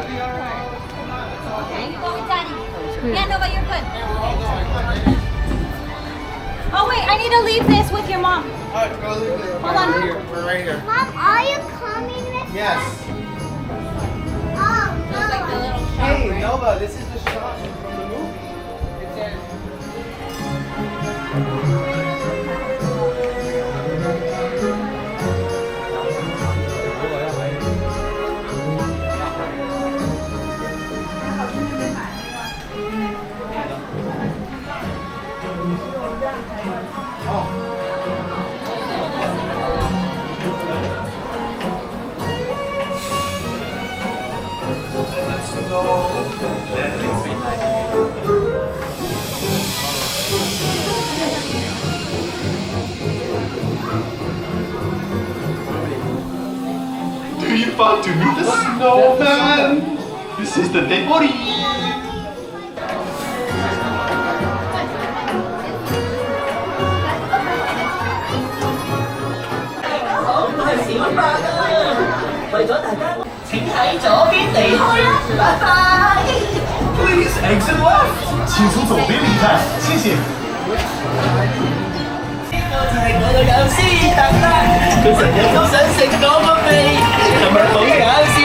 Okay, you go with Daddy. Yeah, no, but you're good. Oh wait, I need to leave this with your mom. Alright, go leave it. Hold on. We're right here. Mom, are you coming with Yes. Oh, Like the no. little shop, Hey, right? Nova, this is the shot from the movie. It's there. Do you want to meet the snowman? This is the Debori. Please exit left. 请从左边离开，谢谢。我個有絲等啦，佢成日都想食我個味，係咪好搞笑